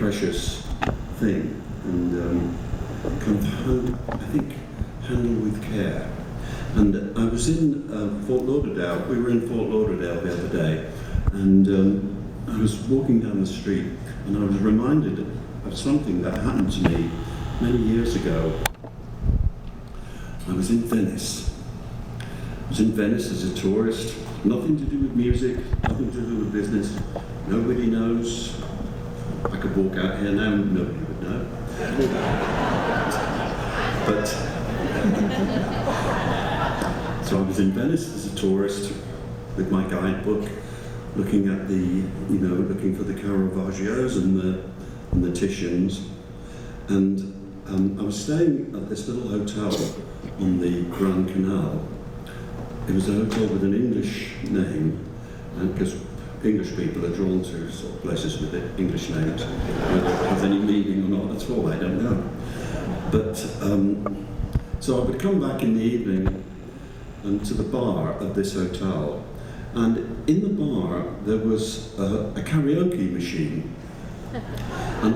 precious thing, and kind of, handled with care. And I was in Fort Lauderdale. We were in Fort Lauderdale the other day, and I was walking down the street, and I was reminded of something that happened to me many years ago. I was in Venice. I was in Venice as a tourist. Nothing to do with music, nothing to do with business. Nobody knows. I could walk out here now, nobody would know. But so I was in Venice as a tourist with my guidebook, looking at looking for the Caravaggios and the Titians, and I was staying at this little hotel on the Grand Canal. It was a hotel with an English name, and because English people are drawn to sort of places with English names, whether it has any meaning or not at all, I don't know. But so I would come back in the evening and to the bar of this hotel, and in the bar there was a karaoke machine, and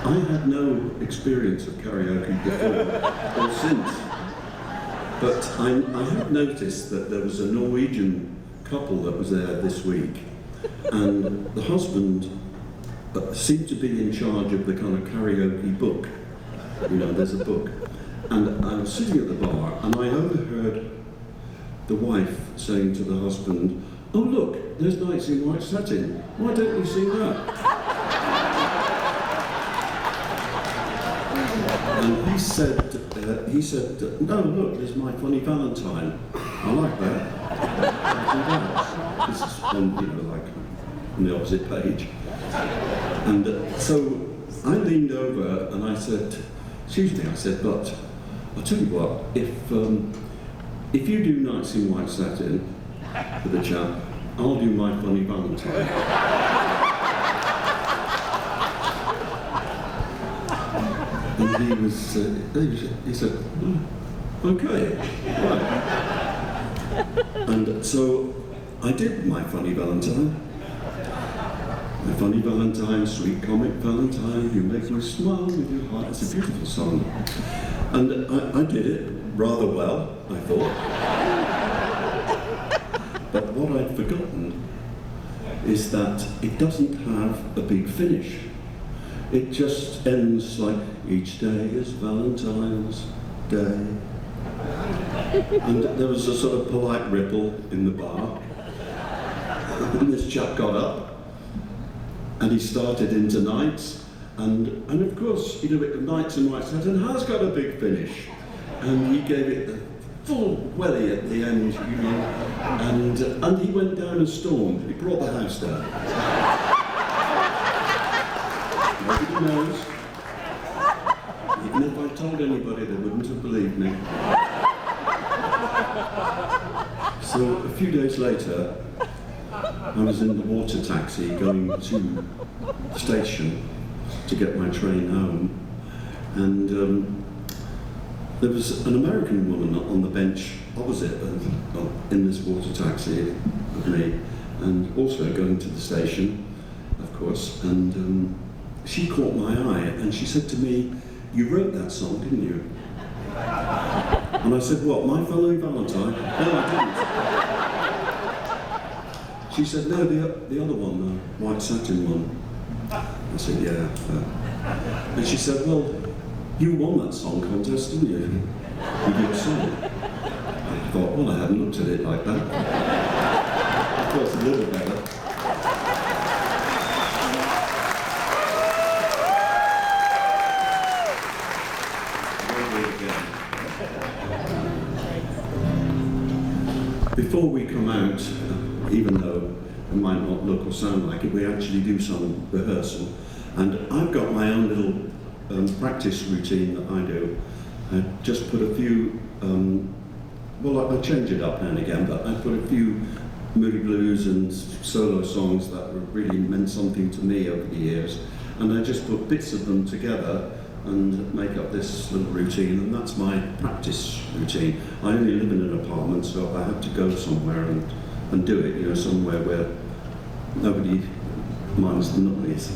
I had no experience of karaoke before or since. But I had noticed that there was a Norwegian couple that was there this week, and the husband seemed to be in charge of the kind of karaoke book. There's a book. And I was sitting at the bar, and I overheard the wife saying to the husband, "Oh look, there's Nights in White Satin. Why don't you sing that?" And he said, "No, look, there's My Funny Valentine. I like that. I do that." This is on the opposite page. And so I leaned over and I said, "Excuse me," I said, "but I'll tell you what, if you do Nights in White Satin with a chap, I'll do My Funny Valentine." And he said, "Oh, okay, right." And so I did My Funny Valentine. My funny Valentine, sweet comic Valentine, you make me smile with your heart. It's a beautiful song. And I did it rather well, I thought. But what I'd forgotten is that it doesn't have a big finish. It just ends like, each day is Valentine's Day. And there was a sort of polite ripple in the bar. And this chap got up, and he started into Nights, and of course, Nights in White Satin has got a big finish. And he gave it the full welly at the end, and he went down and stormed. He brought the house down. Nobody knows. Even if I told anybody, they wouldn't have believed me. So a few days later, I was in the water taxi going to the station to get my train home, and there was an American woman on the bench opposite in this water taxi with me, and also going to the station, of course, and she caught my eye and she said to me, "You wrote that song, didn't you?" And I said, "What, My Funny Valentine?" "No, I didn't." She said, "No, the other one, the White Satin one." I said, "Yeah." And she said, "Well, you won that song contest, didn't you? With your song." I thought, well, I hadn't looked at it like that. Of course, a little better. Before we come out, even though it might not look or sound like it, we actually do some rehearsal. And I've got my own little practice routine that I do. I just put a few, I change it up now and again, but I put a few Moody Blues and solo songs that really meant something to me over the years. And I just put bits of them together and make up this little routine, and that's my practice routine. I only live in an apartment, so I have to go somewhere and do it, somewhere where nobody minds the noise.